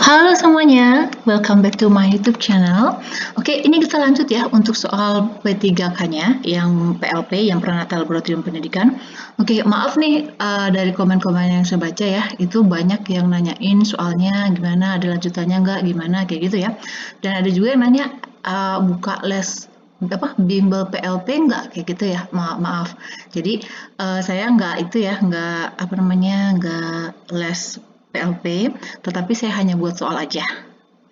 Halo semuanya, welcome back to my YouTube channel. Oke, ini kita lanjut ya untuk soal P3K-nya yang PLP, yang Peranatal Laboratorium Pendidikan. Oke, maaf nih dari komen-komen yang saya baca ya, itu banyak yang nanyain soalnya gimana, ada lanjutannya nggak, gimana, kayak gitu ya. Dan ada juga yang nanya buka les bimbel PLP nggak, kayak gitu ya. Maaf. Jadi saya nggak itu ya, nggak les PLP, tetapi saya hanya buat soal aja.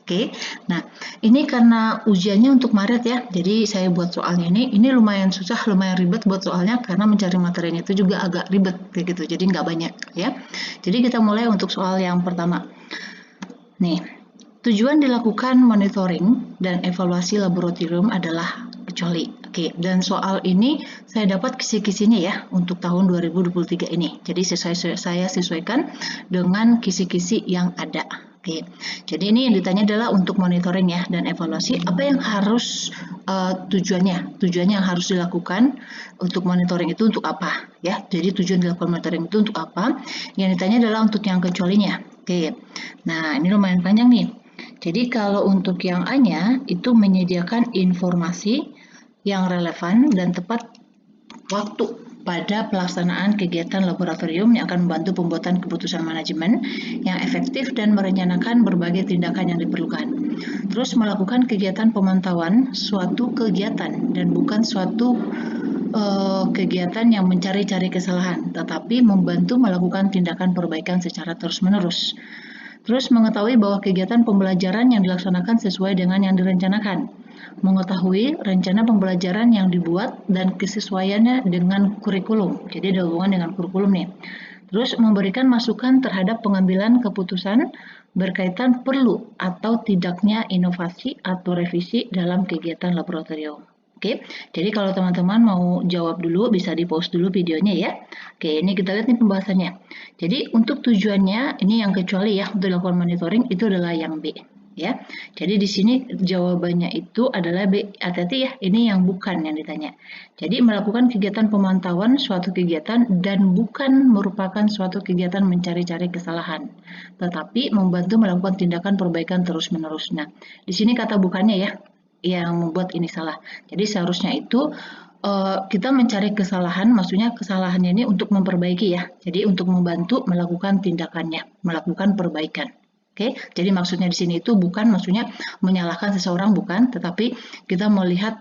Oke, nah ini karena ujiannya untuk Maret ya, jadi saya buat soalnya ini lumayan susah, lumayan ribet buat soalnya karena mencari materinya itu juga agak ribet kayak gitu, jadi nggak banyak ya. Jadi kita mulai untuk soal yang pertama. Nih, tujuan dilakukan monitoring dan evaluasi laboratorium adalah kecuali. Oke, dan soal ini saya dapat kisi-kisinya ya untuk tahun 2023 ini. Jadi saya sesuaikan dengan kisi-kisi yang ada. Oke, jadi ini yang ditanya adalah untuk monitoring ya dan evaluasi. Apa yang harus tujuannya? Tujuannya yang harus dilakukan untuk monitoring itu untuk apa? Ya, jadi tujuan dilakukan monitoring itu untuk apa? Yang ditanya adalah untuk yang kecualinya. Oke, nah ini lumayan panjang nih. Jadi kalau untuk yang A-nya itu menyediakan informasi yang relevan dan tepat waktu pada pelaksanaan kegiatan laboratorium yang akan membantu pembuatan keputusan manajemen yang efektif dan merencanakan berbagai tindakan yang diperlukan. Terus melakukan kegiatan pemantauan suatu kegiatan dan bukan suatu kegiatan yang mencari-cari kesalahan, tetapi membantu melakukan tindakan perbaikan secara terus-menerus. Terus mengetahui bahwa kegiatan pembelajaran yang dilaksanakan sesuai dengan yang direncanakan. Mengetahui rencana pembelajaran yang dibuat dan kesesuaiannya dengan kurikulum. Jadi ada hubungan dengan kurikulum nih. Terus memberikan masukan terhadap pengambilan keputusan berkaitan perlu atau tidaknya inovasi atau revisi dalam kegiatan laboratorium. Oke, jadi kalau teman-teman mau jawab dulu, bisa di-pause dulu videonya ya. Oke, ini kita lihat nih pembahasannya. Jadi untuk tujuannya, ini yang kecuali ya, untuk dilakukan monitoring itu adalah yang B. Ya, jadi di sini jawabannya itu adalah B. Hati-hati ya, ini yang bukan yang ditanya. Jadi melakukan kegiatan pemantauan suatu kegiatan dan bukan merupakan suatu kegiatan mencari-cari kesalahan, tetapi membantu melakukan tindakan perbaikan terus-menerus. Nah, di sini kata bukannya ya, yang membuat ini salah. Jadi seharusnya itu kita mencari kesalahan, maksudnya kesalahannya ini untuk memperbaiki ya. Jadi untuk membantu melakukan tindakannya, melakukan perbaikan. Oke, jadi maksudnya di sini itu bukan maksudnya menyalahkan seseorang bukan, tetapi kita melihat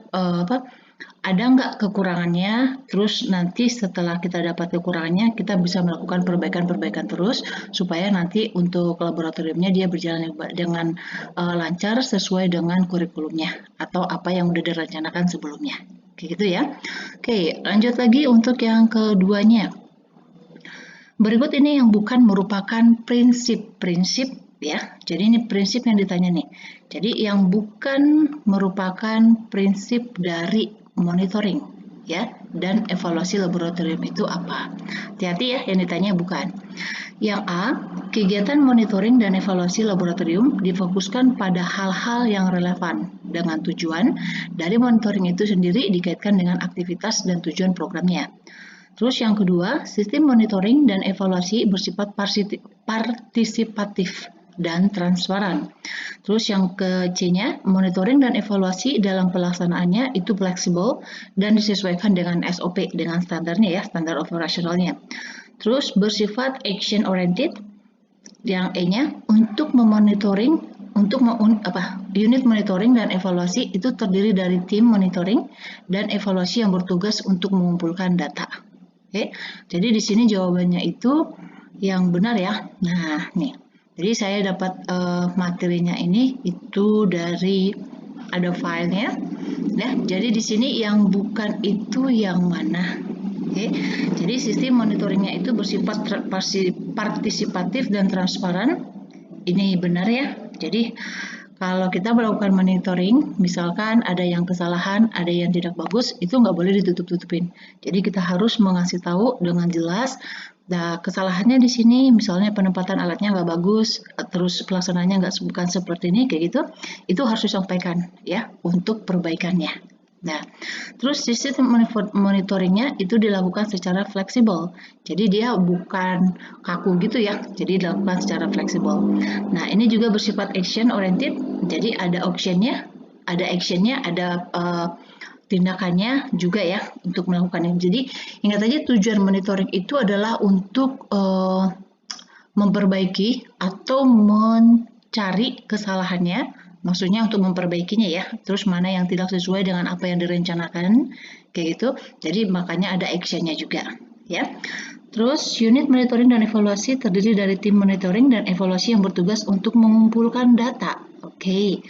ada nggak kekurangannya, terus nanti setelah kita dapat kekurangannya, kita bisa melakukan perbaikan-perbaikan terus, supaya nanti untuk laboratoriumnya dia berjalan dengan lancar sesuai dengan kurikulumnya, atau apa yang sudah direncanakan sebelumnya. Kayak gitu ya. Oke, lanjut lagi untuk yang keduanya. Berikut ini yang bukan merupakan prinsip-prinsip ya. Jadi ini prinsip yang ditanya nih. Jadi yang bukan merupakan prinsip dari monitoring ya dan evaluasi laboratorium itu apa? Hati-hati ya yang ditanya bukan. Yang A, kegiatan monitoring dan evaluasi laboratorium difokuskan pada hal-hal yang relevan dengan tujuan dari monitoring itu sendiri dikaitkan dengan aktivitas dan tujuan programnya. Terus yang kedua, sistem monitoring dan evaluasi bersifat partisipatif dan transparan. Terus yang ke C-nya, monitoring dan evaluasi dalam pelaksanaannya itu fleksibel dan disesuaikan dengan SOP, dengan standarnya ya, standar operasionalnya. Terus bersifat action oriented, yang E-nya untuk memonitoring, unit monitoring dan evaluasi itu terdiri dari tim monitoring dan evaluasi yang bertugas untuk mengumpulkan data. Oke, jadi di sini jawabannya itu yang benar ya. Nah, nih. Jadi saya dapat materinya ini itu dari ada filenya. Ya, jadi di sini yang bukan itu yang mana? Oke, jadi sistem monitoringnya itu bersifat partisipatif dan transparan. Ini benar ya. Jadi kalau kita melakukan monitoring, misalkan ada yang kesalahan, ada yang tidak bagus, itu nggak boleh ditutup-tutupin. Jadi kita harus mengasih tahu dengan jelas, nah kesalahannya di sini, misalnya penempatan alatnya nggak bagus, terus pelaksanaannya bukan seperti ini, kayak gitu, itu harus disampaikan ya untuk perbaikannya. Nah, terus sistem monitoringnya itu dilakukan secara fleksibel. Jadi dia bukan kaku gitu ya. Jadi dilakukan secara fleksibel. Nah, ini juga bersifat action oriented. Jadi ada actionnya, ada tindakannya juga ya untuk melakukannya. Jadi ingat aja tujuan monitoring itu adalah untuk memperbaiki atau mencari kesalahannya, maksudnya untuk memperbaikinya ya, terus mana yang tidak sesuai dengan apa yang direncanakan, kayak gitu. Jadi makanya ada actionnya juga, ya. Terus unit monitoring dan evaluasi terdiri dari tim monitoring dan evaluasi yang bertugas untuk mengumpulkan data. Oke.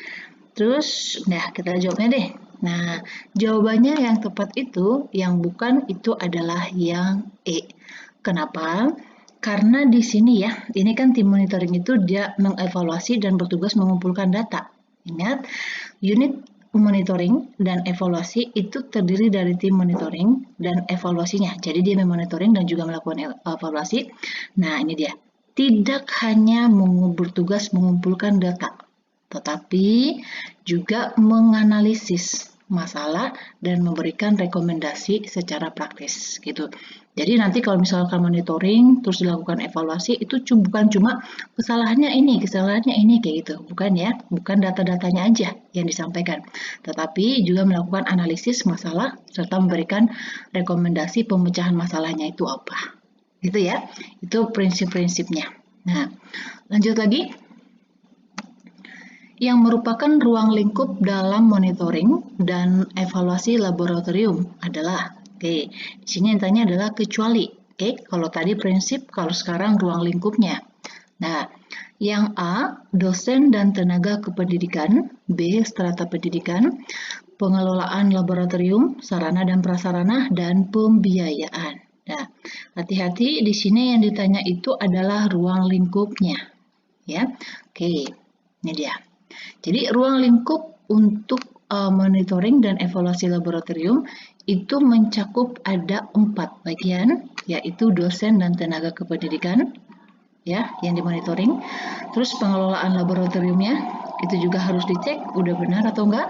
Terus, nah kita jawabnya deh. Nah, jawabannya yang tepat itu, yang bukan itu adalah yang E. Kenapa? Karena di sini ya, ini kan tim monitoring itu dia mengevaluasi dan bertugas mengumpulkan data. Ingat, unit monitoring dan evaluasi itu terdiri dari tim monitoring dan evaluasinya. Jadi dia memonitoring dan juga melakukan evaluasi. Nah, ini dia. Tidak hanya bertugas mengumpulkan data, tetapi juga menganalisis masalah dan memberikan rekomendasi secara praktis gitu. Jadi nanti kalau misalkan monitoring terus dilakukan evaluasi itu bukan cuma kesalahannya ini kayak gitu, bukan ya, bukan data-datanya aja yang disampaikan, tetapi juga melakukan analisis masalah serta memberikan rekomendasi pemecahan masalahnya itu apa. Gitu ya. Itu prinsip-prinsipnya. Nah, lanjut lagi. Yang merupakan ruang lingkup dalam monitoring dan evaluasi laboratorium adalah, oke, di sini yang tanya adalah kecuali, oke, kalau tadi prinsip, kalau sekarang ruang lingkupnya. Nah, yang A, dosen dan tenaga kependidikan, B, strata pendidikan, pengelolaan laboratorium, sarana dan prasarana, dan pembiayaan. Nah, hati-hati di sini yang ditanya itu adalah ruang lingkupnya, ya. Oke, ini dia. Jadi ruang lingkup untuk monitoring dan evaluasi laboratorium itu mencakup ada 4 bagian, yaitu dosen dan tenaga kependidikan, ya, yang dimonitoring. Terus pengelolaan laboratoriumnya itu juga harus dicek udah benar atau enggak.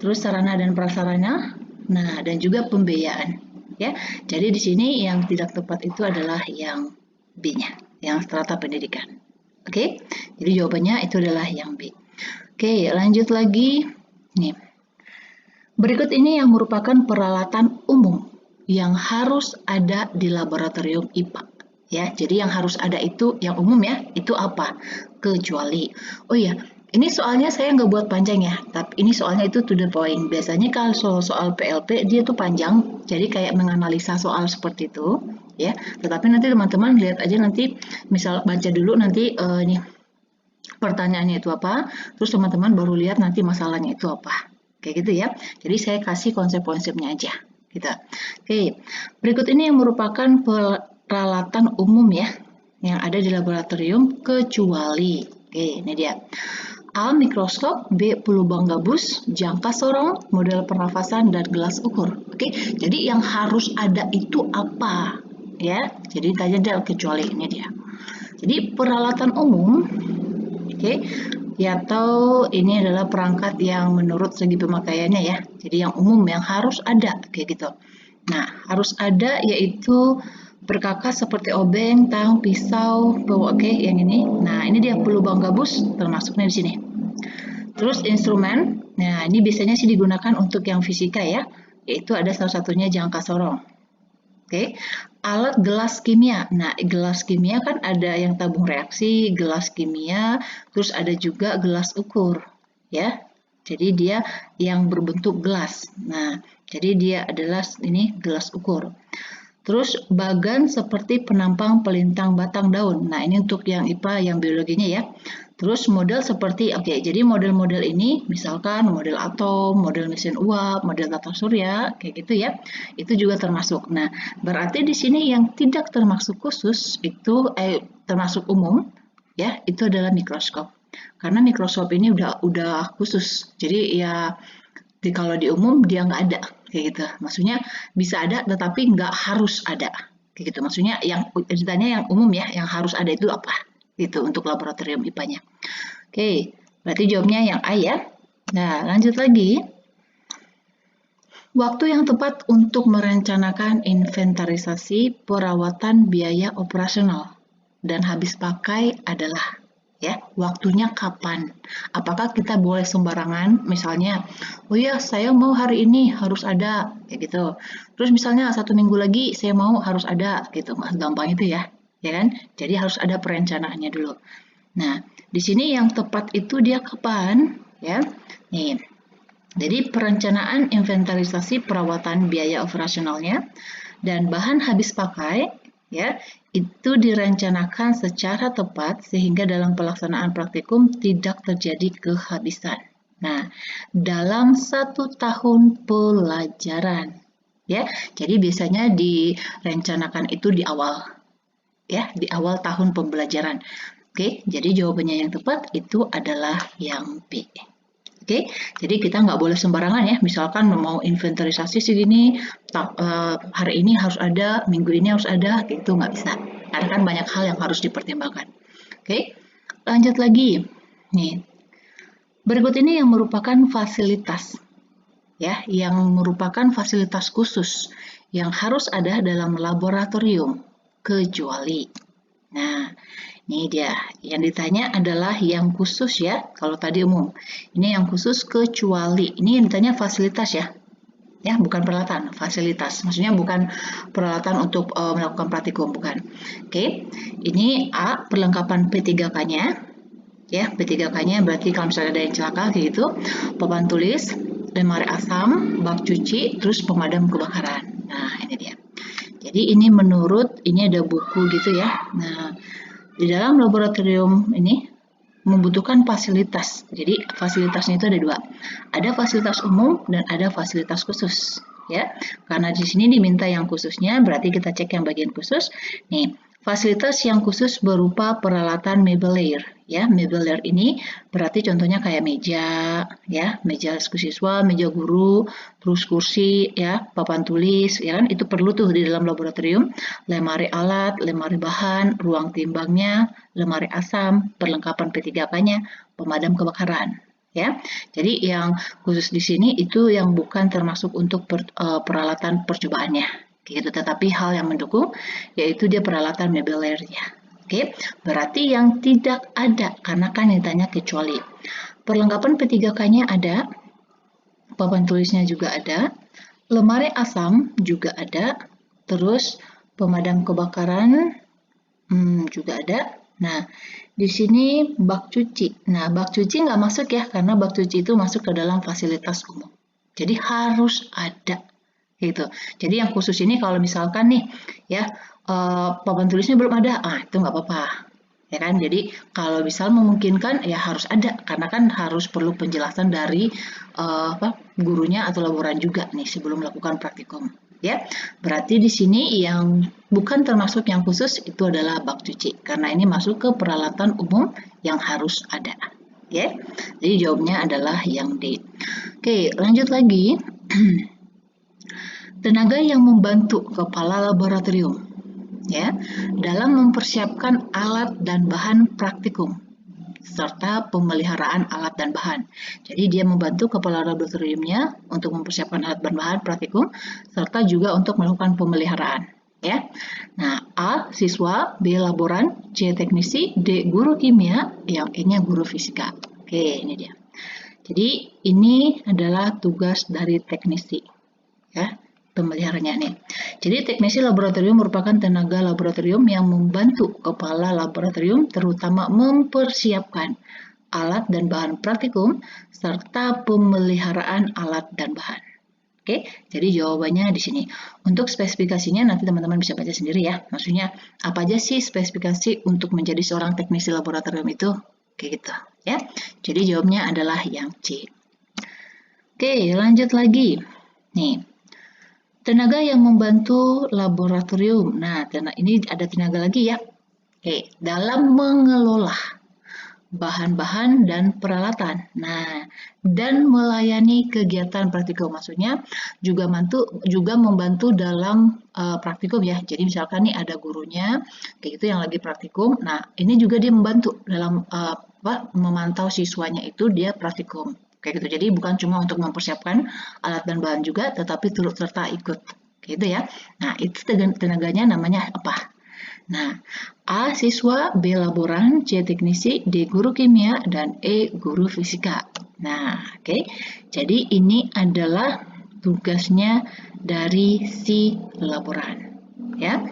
Terus sarana dan prasarana, nah dan juga pembiayaan, ya. Jadi di sini yang tidak tepat itu adalah yang B-nya, yang strata pendidikan. Oke, jadi jawabannya itu adalah yang B. Oke, lanjut lagi. Nih. Berikut ini yang merupakan peralatan umum yang harus ada di laboratorium IPA. Ya, jadi yang harus ada itu yang umum ya, itu apa? Kecuali. Oh iya, ini soalnya saya nggak buat panjang ya, tapi ini soalnya itu to the point. Biasanya kalau soal PLP dia tuh panjang, jadi kayak menganalisa soal seperti itu, ya. Tetapi nanti teman-teman lihat aja nanti, misal baca dulu nanti nih pertanyaannya itu apa, terus teman-teman baru lihat nanti masalahnya itu apa. Kayak gitu ya. Jadi saya kasih konsep-konsepnya aja. Gitu. Oke, berikut ini yang merupakan peralatan umum ya, yang ada di laboratorium kecuali. Oke, ini dia. A. Mikroskop, B. Pelubang gabus, jangka sorong, model pernafasan, dan gelas ukur. Oke, jadi yang harus ada itu apa? Ya, jadi tanya dia kecuali ini dia. Jadi peralatan umum, oke, ya, atau ini adalah perangkat yang menurut segi pemakaiannya ya. Jadi yang umum yang harus ada kayak gitu. Nah, harus ada yaitu perkakas seperti obeng, tang, pisau, oke, yang ini. Nah, ini dia pelubang gabus termasuknya di sini. Terus instrumen. Nah, ini biasanya sih digunakan untuk yang fisika ya, yaitu ada salah satunya jangka sorong. Oke, alat gelas kimia. Nah, gelas kimia kan ada yang tabung reaksi, gelas kimia, terus ada juga gelas ukur, ya. Jadi dia yang berbentuk gelas. Nah, jadi dia adalah ini gelas ukur. Terus bagan seperti penampang pelintang batang daun. Nah, ini untuk yang IPA, yang biologinya ya. Terus model seperti, oke, jadi model-model ini, misalkan model atom, model mesin uap, model tata surya, kayak gitu ya, itu juga termasuk. Nah, berarti di sini yang tidak termasuk khusus, itu termasuk umum, ya, itu adalah mikroskop. Karena mikroskop ini udah khusus, jadi ya, kalau di umum dia nggak ada, kayak gitu. Maksudnya bisa ada, tetapi nggak harus ada, kayak gitu. Maksudnya yang ceritanya yang umum ya, yang harus ada itu apa? Gitu untuk laboratorium IPA-nya. Oke, berarti jawabnya yang A ya. Nah, lanjut lagi. Waktu yang tepat untuk merencanakan inventarisasi perawatan biaya operasional dan habis pakai adalah ya, waktunya kapan? Apakah kita boleh sembarangan? Misalnya, oh ya saya mau hari ini harus ada, kayak gitu. Terus misalnya 1 minggu lagi saya mau harus ada, gitu. Mas gampang itu ya kan? Jadi harus ada perencanaannya dulu. Nah, di sini yang tepat itu dia kapan? Ya, nih. Jadi perencanaan inventarisasi perawatan biaya operasionalnya dan bahan habis pakai ya itu direncanakan secara tepat sehingga dalam pelaksanaan praktikum tidak terjadi kehabisan. Nah, dalam 1 tahun pelajaran ya. Jadi biasanya direncanakan itu di awal ya, di awal tahun pembelajaran. Oke, jadi jawabannya yang tepat itu adalah yang B. Oke, jadi kita nggak boleh sembarangan ya. Misalkan mau inventarisasi segini, hari ini harus ada, minggu ini harus ada, gitu nggak bisa. Karena kan banyak hal yang harus dipertimbangkan. Oke, lanjut lagi. Nih, berikut ini yang merupakan fasilitas, ya, yang merupakan fasilitas khusus yang harus ada dalam laboratorium, kecuali. Nah, ini dia, yang ditanya adalah yang khusus ya, kalau tadi umum. Ini yang khusus kecuali, ini yang ditanya fasilitas ya, bukan peralatan, fasilitas. Maksudnya bukan peralatan untuk melakukan praktikum, bukan. Oke, ini A, perlengkapan P3K-nya, ya, P3K-nya berarti kalau misalnya ada yang celaka kayak gitu, papan tulis, lemari asam, bak cuci, terus pemadam kebakaran. Nah, ini dia. Jadi ini menurut, ini ada buku gitu ya. Nah, di dalam laboratorium ini membutuhkan fasilitas. Jadi fasilitasnya itu ada dua. Ada fasilitas umum dan ada fasilitas khusus. Ya, karena di sini diminta yang khususnya, berarti kita cek yang bagian khusus. Nih, fasilitas yang khusus berupa peralatan mebelier. Ya, mebelier ini berarti contohnya kayak meja, ya, meja siswa, meja guru, terus kursi, ya, papan tulis, ya kan, itu perlu tuh di dalam laboratorium. Lemari alat, lemari bahan, ruang timbangnya, lemari asam, perlengkapan P3K-nya, pemadam kebakaran. Ya, jadi yang khusus di sini itu yang bukan termasuk untuk peralatan percobaannya, gitu. Tetapi hal yang mendukung yaitu dia peralatan mebeliernya. Oke, berarti yang tidak ada karena kan ditanya kecuali. Perlengkapan P3K-nya ada, papan tulisnya juga ada, lemari asam juga ada, terus pemadam kebakaran juga ada. Nah, di sini bak cuci. Nah, bak cuci nggak masuk ya, karena bak cuci itu masuk ke dalam fasilitas umum. Jadi harus ada, gitu. Jadi yang khusus ini kalau misalkan nih, ya, papan tulisnya belum ada, itu nggak apa-apa. Ya kan, jadi kalau misal memungkinkan ya harus ada, karena kan harus perlu penjelasan dari gurunya atau laboran juga nih sebelum melakukan praktikum. Ya, berarti di sini yang bukan termasuk yang khusus itu adalah bak cuci, karena ini masuk ke peralatan umum yang harus ada. Ya, jadi jawabnya adalah yang D. Oke, lanjut lagi. Tenaga yang membantu kepala laboratorium, ya, dalam mempersiapkan alat dan bahan praktikum serta pemeliharaan alat dan bahan. Jadi dia membantu kepala laboratoriumnya untuk mempersiapkan alat dan bahan praktikum serta juga untuk melakukan pemeliharaan. Ya. Nah, A siswa, B laboran, C teknisi, D guru kimia, yang E-nya guru fisika. Oke, ini dia. Jadi ini adalah tugas dari teknisi. Ya, pemeliharanya nih. Jadi teknisi laboratorium merupakan tenaga laboratorium yang membantu kepala laboratorium terutama mempersiapkan alat dan bahan praktikum serta pemeliharaan alat dan bahan. Oke, jadi jawabannya di sini. Untuk spesifikasinya nanti teman-teman bisa baca sendiri ya. Maksudnya apa aja sih spesifikasi untuk menjadi seorang teknisi laboratorium itu? Kayak gitu ya. Jadi jawabnya adalah yang C. Oke, lanjut lagi. Nih, tenaga yang membantu laboratorium. Nah, ini ada tenaga lagi ya. Oke, dalam mengelola bahan-bahan dan peralatan. Nah, dan melayani kegiatan praktikum. Maksudnya juga membantu dalam praktikum ya. Jadi misalkan nih ada gurunya kayak gitu yang lagi praktikum. Nah, ini juga dia membantu dalam memantau siswanya itu dia praktikum. Kayak gitu. Jadi bukan cuma untuk mempersiapkan alat dan bahan juga, tetapi turut serta ikut. Gitu ya. Nah, itu tenaganya namanya apa? Nah, A siswa, B laboran, C teknisi, D guru kimia, dan E guru fisika. Nah, oke. Jadi ini adalah tugasnya dari si laboran. Ya.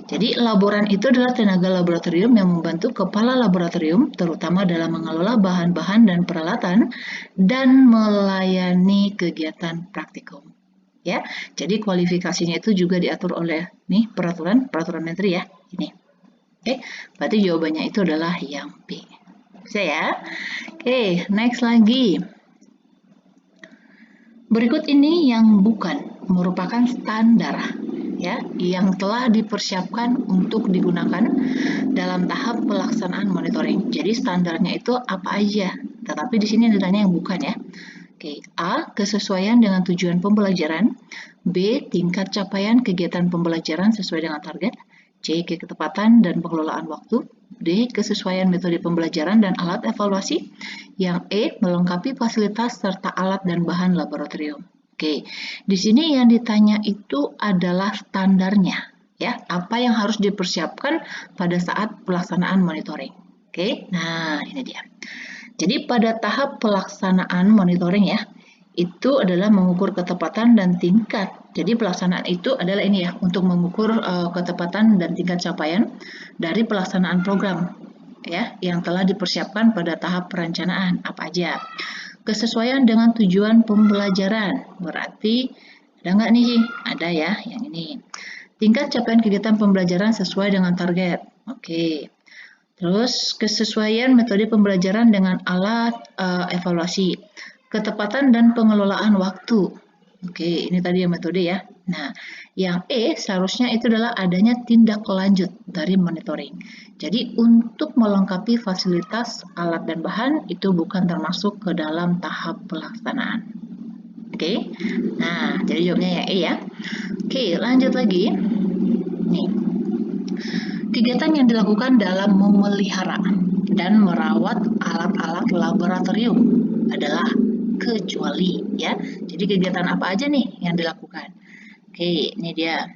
Jadi laboran itu adalah tenaga laboratorium yang membantu kepala laboratorium terutama dalam mengelola bahan-bahan dan peralatan dan melayani kegiatan praktikum. Ya. Jadi kualifikasinya itu juga diatur oleh nih peraturan menteri ya. Ini. Oke, berarti jawabannya itu adalah yang B. Bisa ya? Oke, next lagi. Berikut ini yang bukan merupakan standar ya, yang telah dipersiapkan untuk digunakan dalam tahap pelaksanaan monitoring. Jadi standarnya itu apa aja? Tetapi di sini ditanya yang bukan ya. Oke, A. Kesesuaian dengan tujuan pembelajaran. B. Tingkat capaian kegiatan pembelajaran sesuai dengan target. C. Ketepatan dan pengelolaan waktu. D. Kesesuaian metode pembelajaran dan alat evaluasi. Yang E. Melengkapi fasilitas serta alat dan bahan laboratorium. Oke, di sini yang ditanya itu adalah standarnya. Ya, apa yang harus dipersiapkan pada saat pelaksanaan monitoring. Oke, nah ini dia. Jadi pada tahap pelaksanaan monitoring ya, itu adalah mengukur ketepatan dan tingkat. Jadi pelaksanaan itu adalah ini ya, untuk mengukur ketepatan dan tingkat capaian dari pelaksanaan program ya, yang telah dipersiapkan pada tahap perencanaan apa aja. Kesesuaian dengan tujuan pembelajaran, berarti ada nggak nih? Ada ya, yang ini. Tingkat capaian kegiatan pembelajaran sesuai dengan target. Oke. Terus kesesuaian metode pembelajaran dengan alat evaluasi, ketepatan dan pengelolaan waktu. Oke, ini tadi yang metode ya. Nah, yang E seharusnya itu adalah adanya tindak lanjut dari monitoring. Jadi untuk melengkapi fasilitas, alat dan bahan itu bukan termasuk ke dalam tahap pelaksanaan. Oke, nah jadi jawabnya yang E ya. Oke, lanjut lagi. Nih, kegiatan yang dilakukan dalam memelihara dan merawat alat-alat laboratorium adalah kecuali ya. Jadi kegiatan apa aja nih yang dilakukan? Oke, ini dia.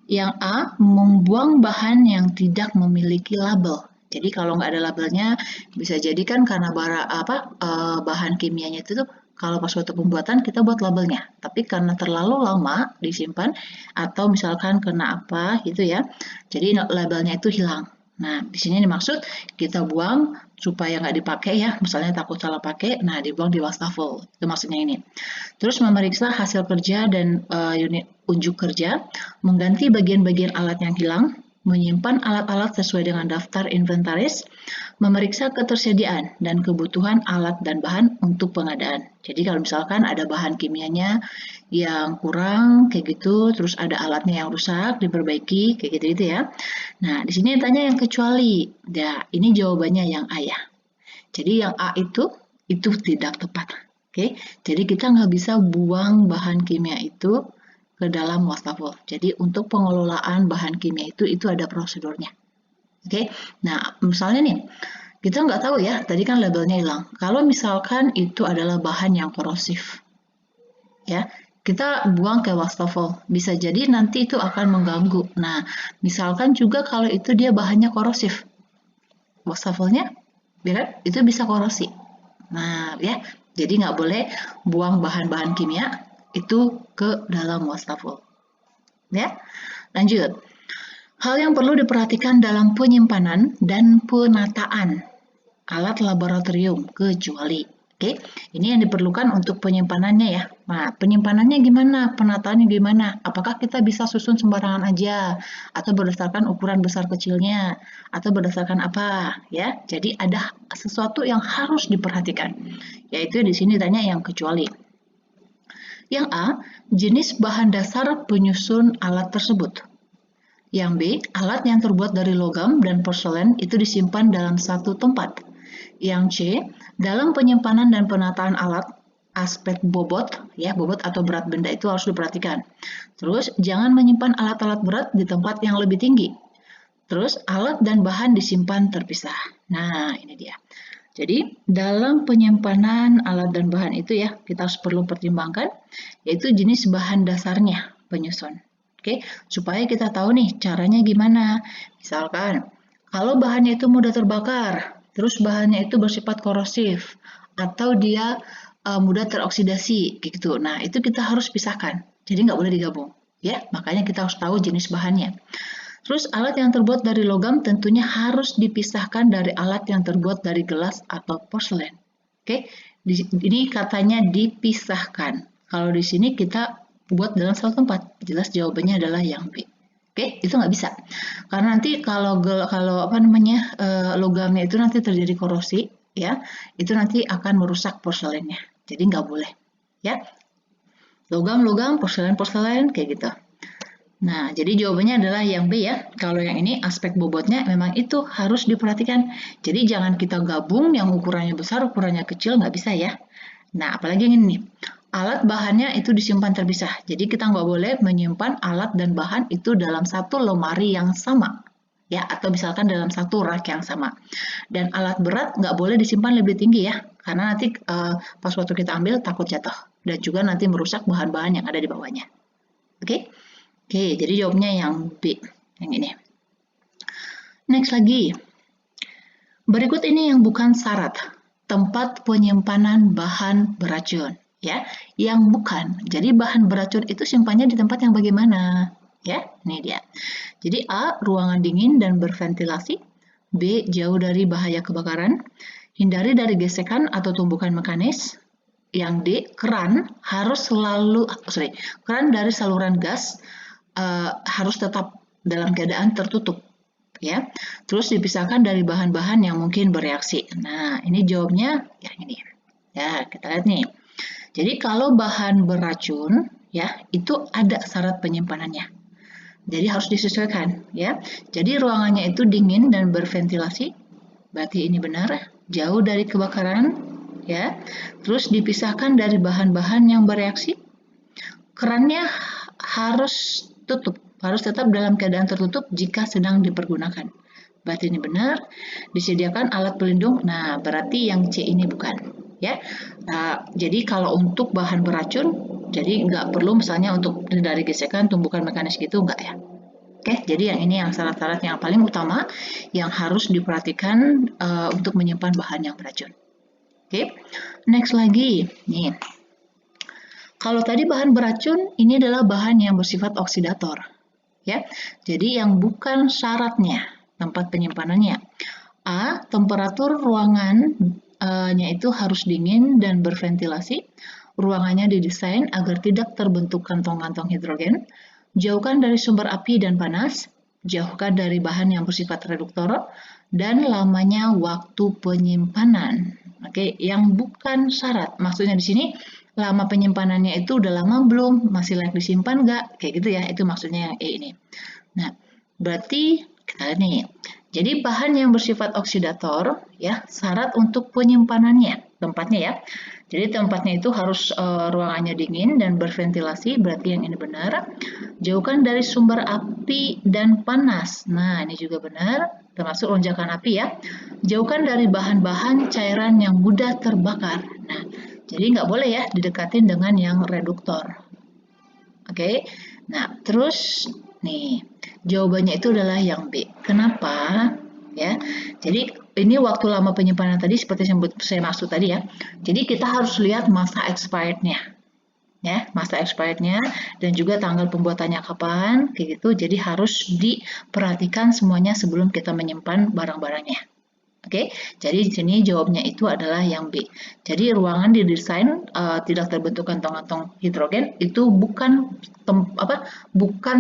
Yang A, membuang bahan yang tidak memiliki label. Jadi kalau nggak ada labelnya, bisa jadi kan karena bahan kimianya itu tuh kalau pas waktu pembuatan kita buat labelnya, tapi karena terlalu lama disimpan atau misalkan kena apa gitu ya, jadi labelnya itu hilang. Nah, di sini dimaksud kita buang supaya nggak dipakai ya, misalnya takut salah pakai, nah dibuang di wastafel, itu maksudnya ini. Terus memeriksa hasil kerja dan unit unjuk kerja, mengganti bagian-bagian alat yang hilang, menyimpan alat-alat sesuai dengan daftar inventaris, memeriksa ketersediaan dan kebutuhan alat dan bahan untuk pengadaan. Jadi kalau misalkan ada bahan kimianya yang kurang kayak gitu, terus ada alatnya yang rusak, diperbaiki kayak gitu ya. Nah, di sini tanya yang kecuali. Ya, ini jawabannya yang A ya. Jadi yang A itu tidak tepat. Oke, jadi kita nggak bisa buang bahan kimia itu ke dalam wastafel. Jadi untuk pengelolaan bahan kimia itu ada prosedurnya. Oke, nah misalnya nih, kita nggak tahu ya, tadi kan labelnya hilang. Kalau misalkan itu adalah bahan yang korosif, ya, kita buang ke wastafel. Bisa jadi nanti itu akan mengganggu. Nah, misalkan juga kalau itu dia bahannya korosif, wastafelnya, itu bisa korosi. Nah, ya, jadi nggak boleh buang bahan-bahan kimia itu ke dalam wastafel. Ya, lanjut. Hal yang perlu diperhatikan dalam penyimpanan dan penataan alat laboratorium kecuali. Oke, ini yang diperlukan untuk penyimpanannya ya. Nah, penyimpanannya gimana? Penataannya gimana? Apakah kita bisa susun sembarangan aja? Atau berdasarkan ukuran besar kecilnya? Atau berdasarkan apa? Ya, jadi ada sesuatu yang harus diperhatikan. Yaitu di sini tanya yang kecuali. Yang A, jenis bahan dasar penyusun alat tersebut. Yang B, alat yang terbuat dari logam dan porselen itu disimpan dalam satu tempat. Yang C, dalam penyimpanan dan penataan alat, aspek bobot, ya bobot atau berat benda itu harus diperhatikan. Terus, jangan menyimpan alat-alat berat di tempat yang lebih tinggi. Terus, alat dan bahan disimpan terpisah. Nah, ini dia. Jadi, dalam penyimpanan alat dan bahan itu ya, kita harus perlu pertimbangkan, yaitu jenis bahan dasarnya penyusun. Oke, supaya kita tahu nih caranya gimana. Misalkan, kalau bahannya itu mudah terbakar, terus bahannya itu bersifat korosif, atau dia mudah teroksidasi, gitu. Nah, itu kita harus pisahkan. Jadi nggak boleh digabung, ya. Makanya kita harus tahu jenis bahannya. Terus alat yang terbuat dari logam tentunya harus dipisahkan dari alat yang terbuat dari gelas atau porselen. Oke, ini katanya dipisahkan. Kalau di sini kita buat dalam satu tempat, jelas jawabannya adalah yang B. Oke, itu nggak bisa. Karena nanti kalau logamnya itu nanti terjadi korosi, ya, itu nanti akan merusak porselennya. Jadi nggak boleh, ya. Logam-logam, porselen-porselen, kayak gitu. Nah, jadi jawabannya adalah yang B ya. Kalau yang ini aspek bobotnya memang itu harus diperhatikan. Jadi jangan kita gabung yang ukurannya besar, ukurannya kecil, nggak bisa ya. Nah, apalagi yang ini nih. Alat bahannya itu disimpan terpisah. Jadi kita nggak boleh menyimpan alat dan bahan itu dalam satu lemari yang sama. Ya, atau misalkan dalam satu rak yang sama. Dan alat berat nggak boleh disimpan lebih tinggi ya. Karena nanti pas waktu kita ambil takut jatuh. Dan juga nanti merusak bahan-bahan yang ada di bawahnya. Oke? Oke, jadi jawabnya yang B, yang ini. Next lagi. Berikut ini yang bukan syarat. Tempat penyimpanan bahan beracun, ya. Yang bukan. Jadi bahan beracun itu simpannya di tempat yang bagaimana? Ya, ini dia. Jadi A, ruangan dingin dan berventilasi. B, jauh dari bahaya kebakaran. Hindari dari gesekan atau tumbukan mekanis. Yang D, keran dari saluran gas harus tetap dalam keadaan tertutup, ya. Terus dipisahkan dari bahan-bahan yang mungkin bereaksi. Nah, ini jawabnya yang ini. Ya, kita lihat nih. Jadi kalau bahan beracun, ya, itu ada syarat penyimpanannya. Jadi harus disesuaikan, ya. Jadi ruangannya itu dingin dan berventilasi. Berarti ini benar. Jauh dari kebakaran, ya. Terus dipisahkan dari bahan-bahan yang bereaksi. Kerannya harus tutup, harus tetap dalam keadaan tertutup jika sedang dipergunakan. Berarti ini benar. Disediakan alat pelindung. Nah, berarti yang C ini bukan, ya. Nah, jadi kalau untuk bahan beracun, jadi nggak perlu misalnya untuk dari gesekan, tumbukan mekanis gitu, nggak ya. Oke, jadi yang ini yang syarat-syarat yang paling utama yang harus diperhatikan untuk menyimpan bahan yang beracun. Oke, next lagi, nih. Kalau tadi bahan beracun, ini adalah bahan yang bersifat oksidator. Ya, jadi yang bukan syaratnya tempat penyimpanannya. A, temperatur ruangannya itu harus dingin dan berventilasi. Ruangannya didesain agar tidak terbentuk kantong-kantong hidrogen. Jauhkan dari sumber api dan panas. Jauhkan dari bahan yang bersifat reduktor. Dan lamanya waktu penyimpanan. Oke, yang bukan syarat. Maksudnya di sini lama penyimpanannya itu udah lama belum, masih layak disimpan nggak, kayak gitu ya, itu maksudnya yang E ini. Nah, berarti kita lihat nih, jadi bahan yang bersifat oksidator, ya, syarat untuk penyimpanannya, tempatnya ya, jadi tempatnya itu harus ruangannya dingin dan berventilasi, berarti yang ini benar. Jauhkan dari sumber api dan panas, nah ini juga benar, termasuk lonjakan api ya. Jauhkan dari bahan-bahan cairan yang mudah terbakar. Nah, jadi nggak boleh ya didekatin dengan yang reduktor. Oke, nah terus nih jawabannya itu adalah yang B. Kenapa? Ya, jadi ini waktu lama penyimpanan tadi seperti yang saya maksud tadi ya. Jadi kita harus lihat masa expirednya, ya, masa expirednya dan juga tanggal pembuatannya kapan, kayak gitu. Jadi harus diperhatikan semuanya sebelum kita menyimpan barang-barangnya. Oke, jadi di sini jawabnya itu adalah yang B. Jadi ruangan didesain tidak terbentuk kantong-kantong hidrogen itu bukan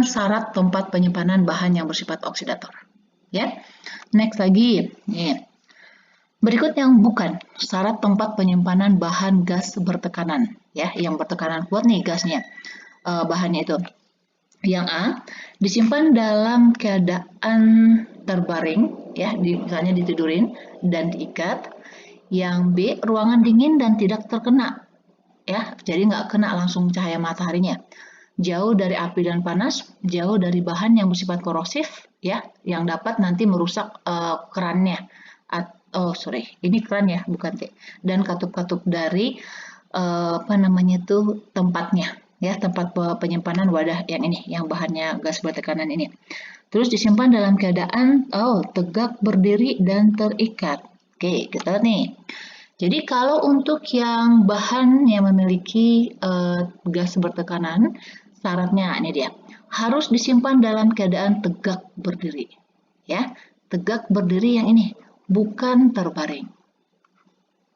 syarat tempat penyimpanan bahan yang bersifat oksidator. Ya, next lagi. Nih. Berikut yang bukan syarat tempat penyimpanan bahan gas bertekanan, ya, yang bertekanan kuat nih gasnya, bahannya itu. Yang A, disimpan dalam keadaan terbaring, ya, misalnya ditidurin dan diikat. Yang B, ruangan dingin dan tidak terkena, ya, jadi nggak kena langsung cahaya mataharinya. Jauh dari api dan panas, jauh dari bahan yang bersifat korosif, ya, yang dapat nanti merusak kerannya Oh sorry, ini kran ya, bukan T. Dan katup-katup dari apa namanya tuh tempatnya, ya tempat penyimpanan wadah yang ini, yang bahannya gas bertekanan ini. Terus disimpan dalam keadaan tegak berdiri dan terikat. Oke, kita lihat nih. Jadi kalau untuk yang bahan yang memiliki gas bertekanan, syaratnya ini dia, harus disimpan dalam keadaan tegak berdiri. Ya, tegak berdiri yang ini, bukan terbaring.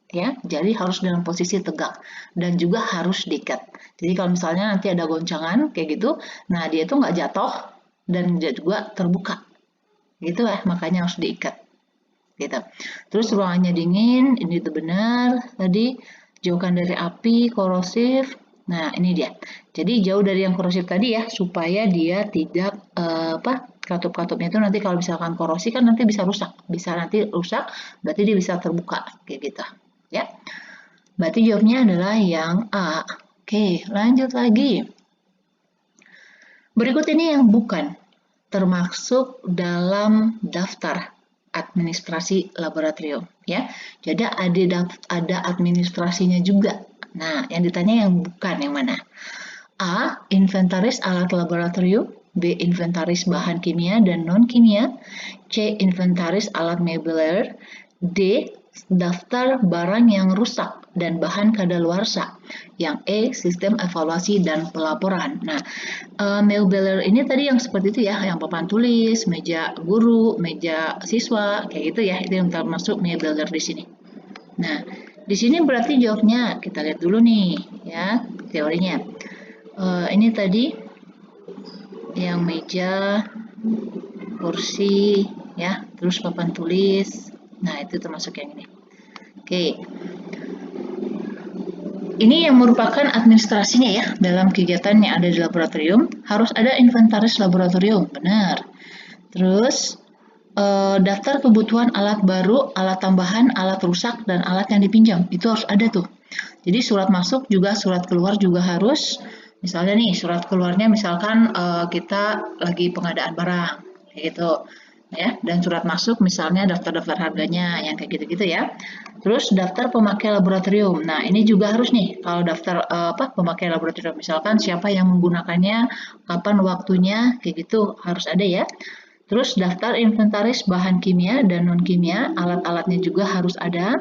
Ya, jadi harus dalam posisi tegak dan juga harus diikat. Jadi kalau misalnya nanti ada goncangan kayak gitu, nah dia itu nggak jatuh dan dia juga terbuka, gitu ya, makanya harus diikat. Gitu. Terus ruangannya dingin, ini tuh benar. Tadi jauhkan dari api, korosif. Nah ini dia. Jadi jauh dari yang korosif tadi ya, supaya dia tidak katup-katupnya itu nanti kalau misalkan korosi kan nanti bisa rusak, berarti dia bisa terbuka kayak gitu ya. Berarti jawabnya adalah yang A. Oke, lanjut lagi. Berikut ini yang bukan termasuk dalam daftar administrasi laboratorium ya. Jadi ada administrasinya juga. Nah, yang ditanya yang bukan yang mana? A. Inventaris alat laboratorium. B. Inventaris bahan kimia dan non-kimia. C. Inventaris alat mebeler. D. Daftar barang yang rusak dan bahan kadaluarsa. Yang E. Sistem evaluasi dan pelaporan. Nah, mebeler ini tadi yang seperti itu ya, yang papan tulis, meja guru, meja siswa, kayak gitu ya. Itu yang termasuk mebeler di sini. Nah, di sini berarti jawabnya kita lihat dulu nih ya teorinya. Ini tadi yang meja, kursi, ya, terus papan tulis. Nah, itu termasuk yang ini. Oke. Ini yang merupakan administrasinya ya, dalam kegiatan yang ada di laboratorium, harus ada inventaris laboratorium, benar. Terus, daftar kebutuhan alat baru, alat tambahan, alat rusak, dan alat yang dipinjam, itu harus ada tuh. Jadi surat masuk juga, surat keluar juga harus. Misalnya nih, surat keluarnya misalkan kita lagi pengadaan barang, kayak gitu. Ya, dan surat masuk misalnya daftar-daftar harganya yang kayak gitu-gitu ya. Terus daftar pemakai laboratorium. Nah, ini juga harus nih kalau daftar pemakai laboratorium misalkan siapa yang menggunakannya, kapan waktunya, kayak gitu harus ada ya. Terus daftar inventaris bahan kimia dan non kimia, alat-alatnya juga harus ada.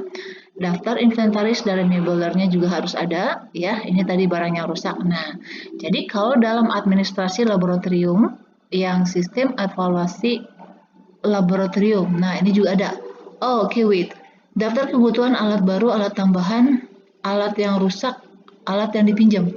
Daftar inventaris dari mebelernya juga harus ada, ya. Ini tadi barang yang rusak. Nah, jadi kalau dalam administrasi laboratorium yang sistem evaluasi laboratorium. Nah, ini juga ada. Oh, oke, wait. Daftar kebutuhan alat baru, alat tambahan, alat yang rusak, alat yang dipinjam.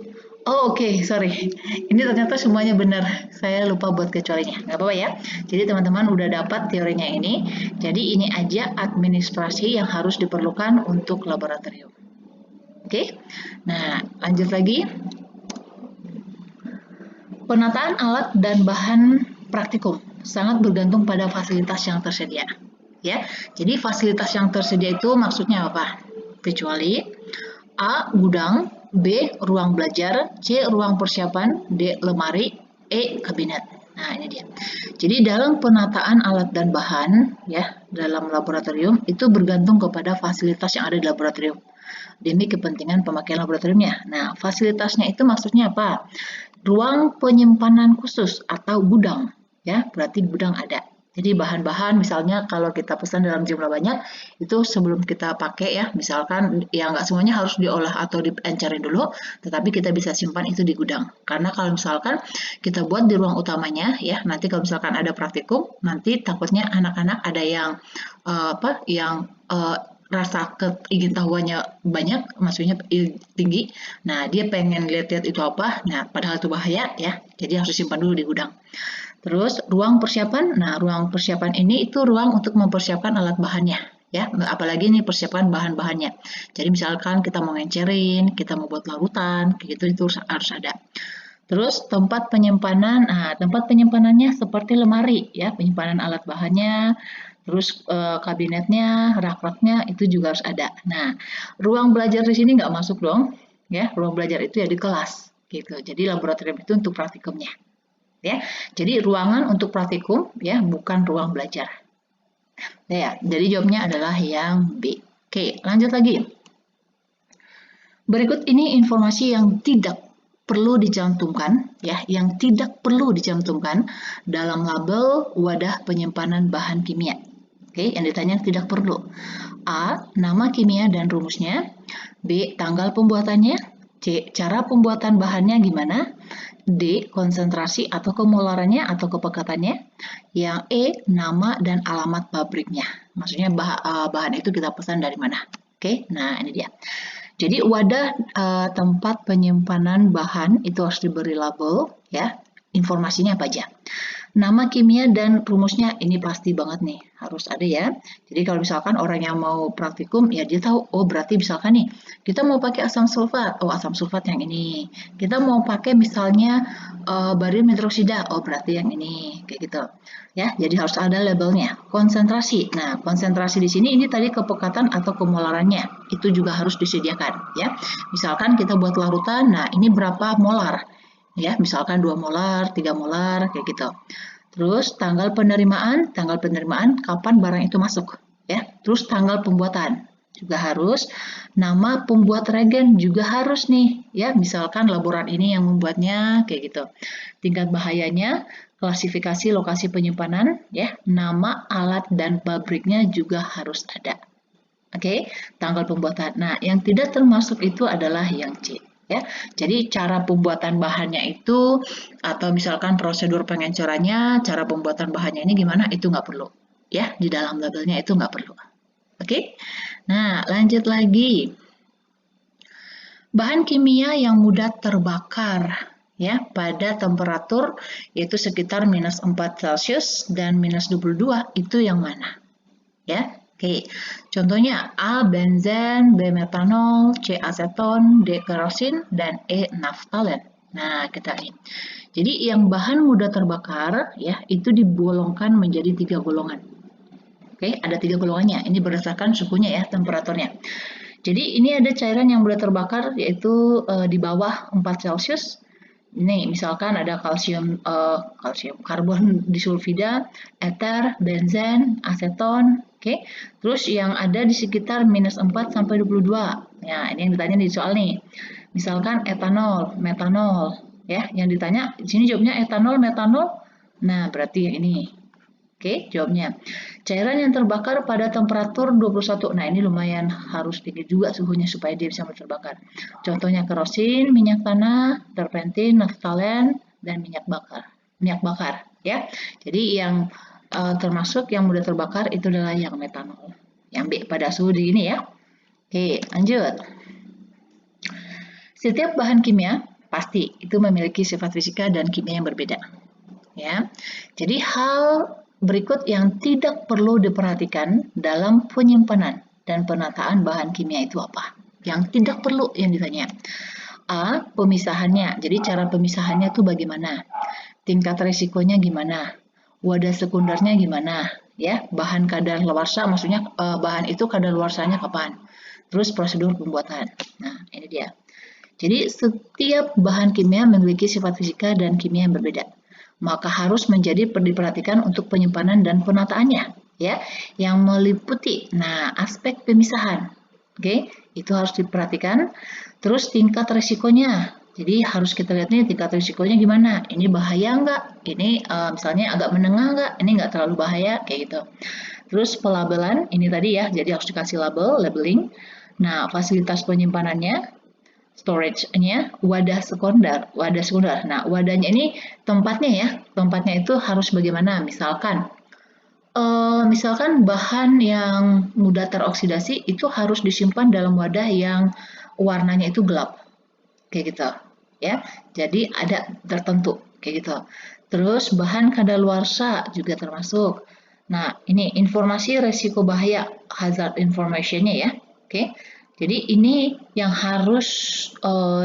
Oh, oke, sorry. Ini ternyata semuanya benar. Saya lupa buat kecualinya. Nggak apa-apa ya. Jadi teman-teman udah dapat teorinya ini. Jadi ini aja administrasi yang harus diperlukan untuk laboratorium. Oke. Nah, lanjut lagi. Penataan alat dan bahan praktikum sangat bergantung pada fasilitas yang tersedia. Ya, jadi fasilitas yang tersedia itu maksudnya apa? Kecuali A. Gudang, B. Ruang belajar, C. Ruang persiapan, D. Lemari, E. Kabinet. Nah, ini dia. Jadi dalam penataan alat dan bahan ya dalam laboratorium itu bergantung kepada fasilitas yang ada di laboratorium demi kepentingan pemakaian laboratoriumnya. Nah, fasilitasnya itu maksudnya apa? Ruang penyimpanan khusus atau gudang, ya, berarti gudang ada. Jadi bahan-bahan misalnya kalau kita pesan dalam jumlah banyak, itu sebelum kita pakai ya, misalkan ya nggak semuanya harus diolah atau diencerin dulu, tetapi kita bisa simpan itu di gudang. Karena kalau misalkan kita buat di ruang utamanya ya, nanti kalau misalkan ada praktikum, nanti takutnya anak-anak ada yang rasa keingin tahuannya banyak, maksudnya tinggi. Nah, dia pengen lihat-lihat itu apa. Nah, padahal itu bahaya ya. Jadi harus disimpan dulu di gudang. Terus ruang persiapan. Nah, ruang persiapan ini itu ruang untuk mempersiapkan alat bahannya ya. Apalagi nih persiapan bahan-bahannya. Jadi misalkan kita mau ngencerin, kita mau buat larutan, kayak gitu itu harus ada. Terus tempat penyimpanan, nah tempat penyimpanannya seperti lemari ya, penyimpanan alat bahannya, terus kabinetnya, rak-raknya itu juga harus ada. Nah, ruang belajar di sini nggak masuk dong, ya. Ruang belajar itu ya di kelas, gitu. Jadi laboratorium itu untuk praktikumnya, ya. Jadi ruangan untuk praktikum, ya, bukan ruang belajar. Ya, jadi jawabnya adalah yang B. Oke, lanjut lagi. Berikut ini informasi yang tidak perlu dicantumkan, ya, yang tidak perlu dicantumkan dalam label wadah penyimpanan bahan kimia. Oke, yang ditanya tidak perlu. A. Nama kimia dan rumusnya. B. Tanggal pembuatannya. C. Cara pembuatan bahannya gimana. D. Konsentrasi atau kemolarannya atau kepekatannya. Yang E. Nama dan alamat pabriknya. Maksudnya bahan itu kita pesan dari mana. Oke, nah ini dia. Jadi wadah tempat penyimpanan bahan itu harus diberi label, ya. Informasinya apa aja. Nama kimia dan rumusnya ini pasti banget nih, harus ada ya. Jadi kalau misalkan orang yang mau praktikum, ya dia tahu, oh berarti misalkan nih, kita mau pakai asam sulfat, oh asam sulfat yang ini. Kita mau pakai misalnya barium hidroksida, oh berarti yang ini, kayak gitu. Ya, jadi harus ada labelnya. Konsentrasi. Nah, konsentrasi di sini ini tadi kepekatan atau kemolarannya, itu juga harus disediakan, ya. Misalkan kita buat larutan, nah ini berapa molar? Ya, misalkan 2 molar, 3 molar, kayak gitu. Terus tanggal penerimaan kapan barang itu masuk, ya. Terus tanggal pembuatan juga harus, nama pembuat reagen juga harus nih, ya. Misalkan laboran ini yang membuatnya, kayak gitu. Tingkat bahayanya, klasifikasi lokasi penyimpanan, ya. Nama alat dan pabriknya juga harus ada. Oke, tanggal pembuatan. Nah, yang tidak termasuk itu adalah yang C. Ya, jadi cara pembuatan bahannya itu, atau misalkan prosedur pengencerannya, cara pembuatan bahannya ini gimana, itu nggak perlu. Ya, di dalam labelnya itu nggak perlu. Oke, nah lanjut lagi. Bahan kimia yang mudah terbakar ya pada temperatur yaitu sekitar minus 4 Celcius dan minus 22 itu yang mana? Ya, oke. Contohnya A. Benzen, B. Metanol, C. Aseton, D. Kerosin, dan E. Naftalen. Nah, kita lihat. Jadi yang bahan mudah terbakar ya itu digolongkan menjadi 3 golongan. Oke, ada 3 golongannya. Ini berdasarkan suhunya ya, temperaturnya. Jadi ini ada cairan yang mudah terbakar yaitu di bawah 4 Celcius. Ini misalkan ada kalsium karbon disulfida, eter, benzen, aseton, oke. Terus yang ada di sekitar minus 4 sampai 22. Ya, ini yang ditanya di soal nih. Misalkan etanol, metanol, ya, yang ditanya di sini jawabnya etanol, metanol. Nah, berarti yang ini. Oke, jawabnya. Cairan yang terbakar pada temperatur 21. Nah, ini lumayan harus tinggi juga suhunya supaya dia bisa terbakar. Contohnya kerosin, minyak tanah, terpentin, naftalen, dan minyak bakar, ya. Jadi yang termasuk yang mudah terbakar itu adalah yang metanol. Yang B pada suhu di ini ya. Oke, lanjut. Setiap bahan kimia pasti itu memiliki sifat fisika dan kimia yang berbeda. Ya. Jadi hal berikut yang tidak perlu diperhatikan dalam penyimpanan dan penataan bahan kimia itu apa? Yang tidak perlu yang ditanya. A. Pemisahannya. Jadi cara pemisahannya itu bagaimana? Tingkat risikonya gimana? Wadah sekundernya gimana? Ya, bahan kadaluarsa maksudnya bahan itu kadaluarsanya kapan? Terus prosedur pembuatan. Nah, ini dia. Jadi setiap bahan kimia memiliki sifat fisika dan kimia yang berbeda. Maka harus menjadi diperhatikan untuk penyimpanan dan penataannya, ya, yang meliputi, nah, aspek pemisahan, oke, itu harus diperhatikan. Terus tingkat risikonya, jadi harus kita lihat nih tingkat risikonya gimana. Ini bahaya nggak? Ini misalnya agak menengah nggak? Ini nggak terlalu bahaya, kayak gitu. Terus pelabelan, ini tadi ya, jadi harus dikasih label, labeling. Nah, fasilitas penyimpanannya, storage-nya, wadah sekunder. Nah, wadahnya ini tempatnya itu harus bagaimana? Misalkan bahan yang mudah teroksidasi itu harus disimpan dalam wadah yang warnanya itu gelap, kayak gitu, ya. Jadi ada tertentu, kayak gitu. Terus bahan kadaluarsa juga termasuk. Nah, ini informasi resiko bahaya, hazard information-nya ya, oke. Jadi ini yang harus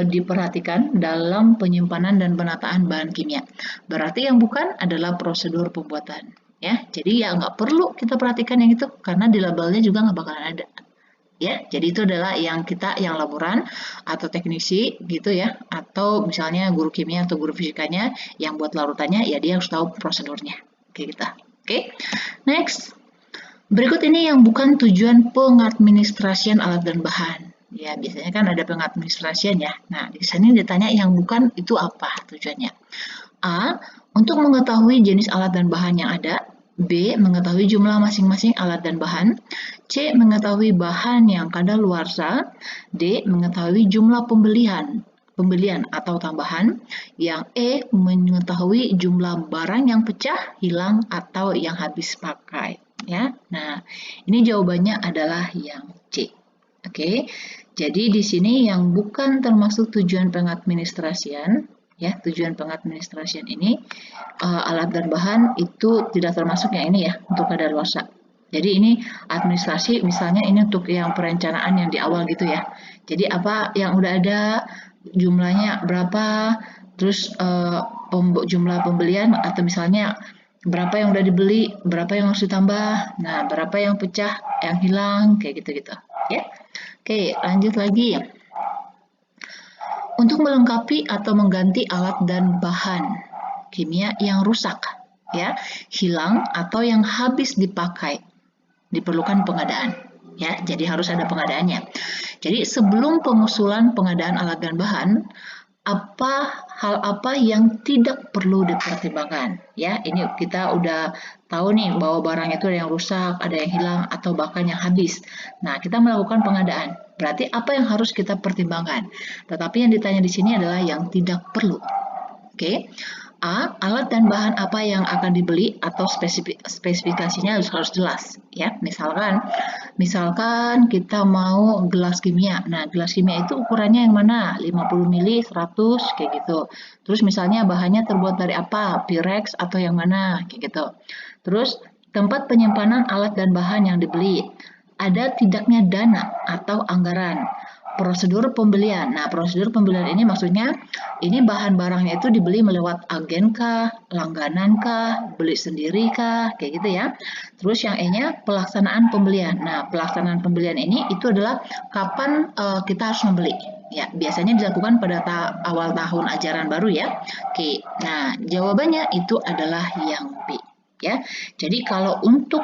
diperhatikan dalam penyimpanan dan penataan bahan kimia. Berarti yang bukan adalah prosedur pembuatan. Ya, jadi ya nggak perlu kita perhatikan yang itu karena di labelnya juga nggak bakalan ada. Ya, jadi itu adalah yang kita yang laboran atau teknisi gitu ya, atau misalnya guru kimia atau guru fisikanya yang buat larutannya ya dia harus tahu prosedurnya. Oke kita. Oke. Next. Berikut ini yang bukan tujuan pengadministrasian alat dan bahan. Ya, biasanya kan ada pengadministrasian ya. Nah, di sini ditanya yang bukan itu apa tujuannya. A. Untuk mengetahui jenis alat dan bahan yang ada. B. Mengetahui jumlah masing-masing alat dan bahan. C. Mengetahui bahan yang kadaluarsa. D. Mengetahui jumlah pembelian atau tambahan. Yang E. Mengetahui jumlah barang yang pecah, hilang, atau yang habis pakai. Ya, nah ini jawabannya adalah yang C. Oke, jadi di sini yang bukan termasuk tujuan pengadministrasian, ya tujuan pengadministrasian ini alat dan bahan itu tidak termasuk yang ini ya untuk kadaluarsa. Jadi ini administrasi, misalnya ini untuk yang perencanaan yang di awal gitu ya. Jadi apa yang udah ada jumlahnya berapa, terus jumlah pembelian atau misalnya berapa yang udah dibeli, berapa yang harus ditambah, nah berapa yang pecah, yang hilang, kayak gitu-gitu ya. Oke, lanjut lagi. Untuk melengkapi atau mengganti alat dan bahan kimia yang rusak, ya, hilang atau yang habis dipakai, diperlukan pengadaan. Ya, jadi harus ada pengadaannya. Jadi sebelum pengusulan pengadaan alat dan bahan, hal apa yang tidak perlu dipertimbangkan, ya ini kita udah tahu nih bahwa barang itu ada yang rusak, ada yang hilang, atau bahkan yang habis. Nah, kita melakukan pengadaan, berarti apa yang harus kita pertimbangkan? Tetapi yang ditanya di sini adalah yang tidak perlu. Oke. A. Alat dan bahan apa yang akan dibeli atau spesifikasinya harus jelas ya. Misalkan kita mau gelas kimia. Nah, gelas kimia itu ukurannya yang mana? 50 ml, 100 kayak gitu. Terus misalnya bahannya terbuat dari apa? Pirex atau yang mana? Kayak gitu. Terus tempat penyimpanan alat dan bahan yang dibeli. Ada tidaknya dana atau anggaran. Prosedur pembelian. Nah, prosedur pembelian ini maksudnya ini bahan barangnya itu dibeli melewat agen kah, langganan kah, beli sendiri kah, kayak gitu ya. Terus yang E-nya pelaksanaan pembelian. Nah, pelaksanaan pembelian ini itu adalah kapan kita harus membeli. Ya, biasanya dilakukan pada awal tahun ajaran baru ya. Oke, nah jawabannya itu adalah yang B. Ya, jadi kalau untuk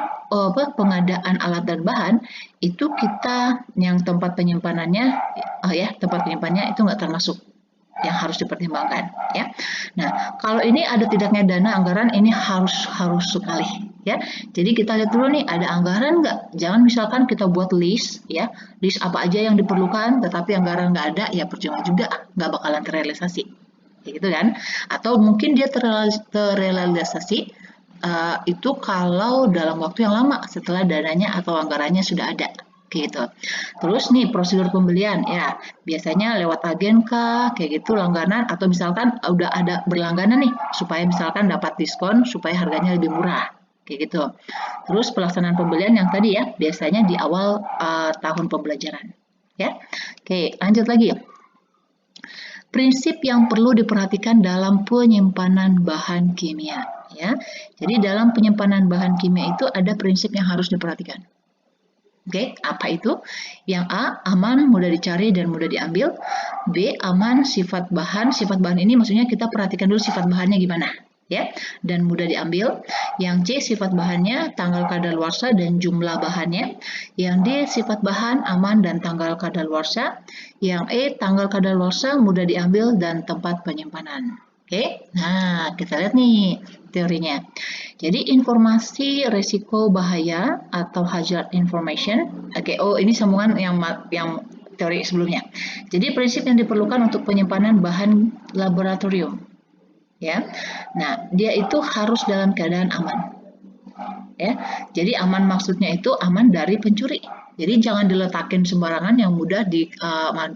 pengadaan alat dan bahan itu kita yang tempat penyimpanannya tempat penyimpanannya itu nggak termasuk yang harus dipertimbangkan ya. Nah, kalau ini ada tidaknya dana anggaran ini harus sekali ya. Jadi kita lihat dulu nih ada anggaran nggak? Jangan misalkan kita buat list ya, list apa aja yang diperlukan tetapi anggaran nggak ada ya percuma juga nggak bakalan terrealisasi. Kayak gitu kan? Atau mungkin dia terrealisasi itu kalau dalam waktu yang lama setelah dananya atau anggarannya sudah ada gitu. Terus nih prosedur pembelian ya biasanya lewat agen kah kayak gitu langganan atau misalkan udah ada berlangganan nih supaya misalkan dapat diskon supaya harganya lebih murah kayak gitu. Terus pelaksanaan pembelian yang tadi ya biasanya di awal tahun pembelajaran ya. Oke, lanjut lagi. Prinsip yang perlu diperhatikan dalam penyimpanan bahan kimia ya. Jadi dalam penyimpanan bahan kimia itu ada prinsip yang harus diperhatikan. Oke, apa itu? Yang A, aman, mudah dicari dan mudah diambil. B, aman, sifat bahan. Sifat bahan ini maksudnya kita perhatikan dulu sifat bahannya gimana ya, dan mudah diambil. Yang C, sifat bahannya, tanggal kadaluarsa dan jumlah bahannya. Yang D, sifat bahan, aman dan tanggal kadaluarsa. Yang E, tanggal kadaluarsa, mudah diambil dan tempat penyimpanan. Oke, nah kita lihat nih teorinya. Jadi informasi resiko bahaya atau hazard information. Oke, ini sambungan yang teori sebelumnya. Jadi prinsip yang diperlukan untuk penyimpanan bahan laboratorium. Ya. Nah, dia itu harus dalam keadaan aman. Ya. Jadi aman maksudnya itu aman dari pencuri. Jadi jangan diletakin sembarangan yang mudah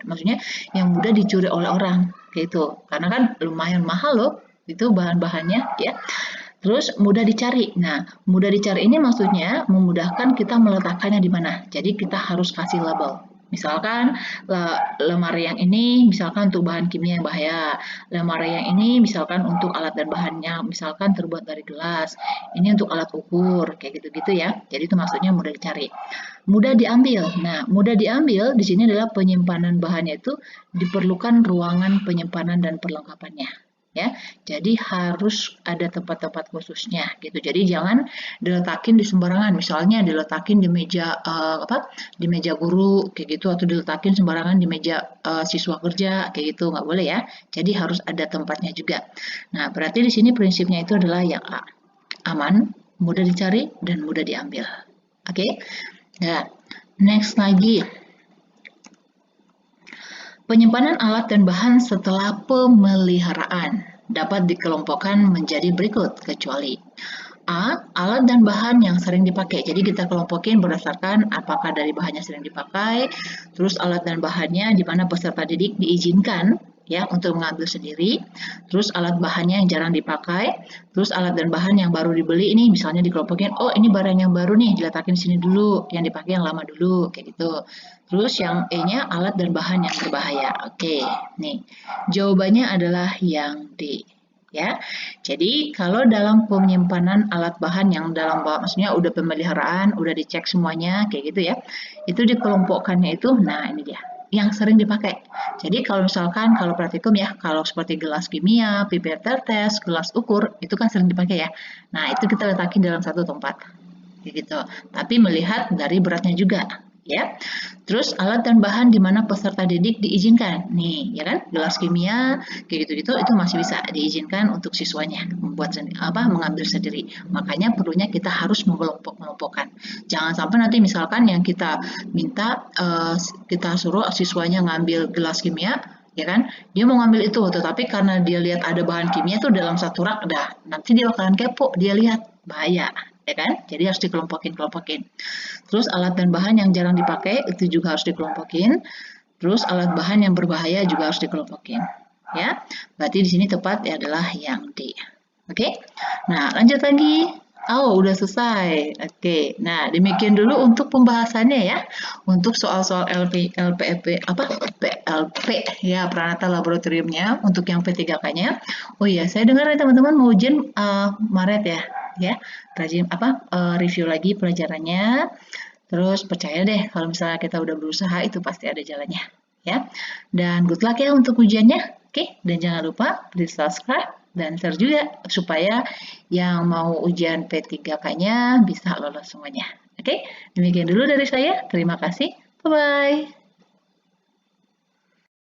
maksudnya yang mudah dicuri oleh orang gitu. Karena kan lumayan mahal loh itu bahan-bahannya ya. Terus mudah dicari. Nah, mudah dicari ini maksudnya memudahkan kita meletakkannya di mana. Jadi kita harus kasih label. Misalkan lemari yang ini misalkan untuk bahan kimia yang bahaya. Lemari yang ini misalkan untuk alat dan bahannya misalkan terbuat dari gelas. Ini untuk alat ukur kayak gitu-gitu ya. Jadi itu maksudnya mudah dicari. Mudah diambil. Nah, mudah diambil di sini adalah penyimpanan bahannya itu diperlukan ruangan penyimpanan dan perlengkapannya. ya. Jadi harus ada tempat-tempat khususnya gitu. Jadi jangan diletakin di sembarangan. Misalnya diletakin di meja di meja guru kayak gitu atau diletakin sembarangan di meja siswa kerja kayak gitu nggak boleh ya. Jadi harus ada tempatnya juga. Nah, berarti di sini prinsipnya itu adalah yang A, aman, mudah dicari dan mudah diambil. Oke. Nah, next lagi. Penyimpanan alat dan bahan setelah pemeliharaan dapat dikelompokkan menjadi berikut, kecuali A. Alat dan bahan yang sering dipakai. Jadi kita kelompokin berdasarkan apakah dari bahannya sering dipakai, terus alat dan bahannya di mana peserta didik diizinkan ya untuk mengambil sendiri, terus alat bahannya yang jarang dipakai, terus alat dan bahan yang baru dibeli ini misalnya dikelompokin, oh ini barang yang baru nih diletakin sini dulu, yang dipakai yang lama dulu kayak gitu. Terus yang E-nya alat dan bahan yang berbahaya. Oke, nih jawabannya adalah yang D. Ya, jadi kalau dalam penyimpanan alat bahan yang dalam maksudnya udah pemeliharaan, udah dicek semuanya kayak gitu ya, itu dikelompokkannya itu, nah ini dia, yang sering dipakai. Jadi kalau misalkan kalau praktikum ya, kalau seperti gelas kimia, pipet tetes, gelas ukur, itu kan sering dipakai ya. Nah itu kita letakin dalam satu tempat, kayak gitu. Tapi melihat dari beratnya juga, ya. Terus alat dan bahan di mana peserta didik diizinkan. Nih, ya kan? Gelas kimia kayak gitu-gitu itu masih bisa diizinkan untuk siswanya membuat mengambil sendiri. Makanya perlunya kita harus mengelompok-kelompokkan. Jangan sampai nanti misalkan yang kita minta kita suruh siswanya ngambil gelas kimia, ya kan? Dia mau ngambil itu, tetapi karena dia lihat ada bahan kimia itu dalam satu rak, dah nanti dia bakalan kepo, dia lihat bahaya, ya kan? Jadi harus dikelompokin. Terus alat dan bahan yang jarang dipakai itu juga harus dikelompokin. Terus alat bahan yang berbahaya juga harus dikelompokin. Ya, berarti di sini tepat adalah yang D. Oke, nah lanjut lagi. Oh, udah selesai. Oke, nah demikian dulu untuk pembahasannya ya. Untuk soal-soal LPEP, PLP ya, Pranata Laboratoriumnya untuk yang P3K-nya. Oh iya, saya dengar ya teman-teman mau ujian Maret ya. Rajin review lagi pelajarannya. Terus percaya deh kalau misalnya kita udah berusaha itu pasti ada jalannya ya. Dan good luck ya untuk ujiannya. Oke, dan jangan lupa please subscribe dan share juga supaya yang mau ujian P3K-nya bisa lolos semuanya. Oke, demikian dulu dari saya. Terima kasih. Bye-bye.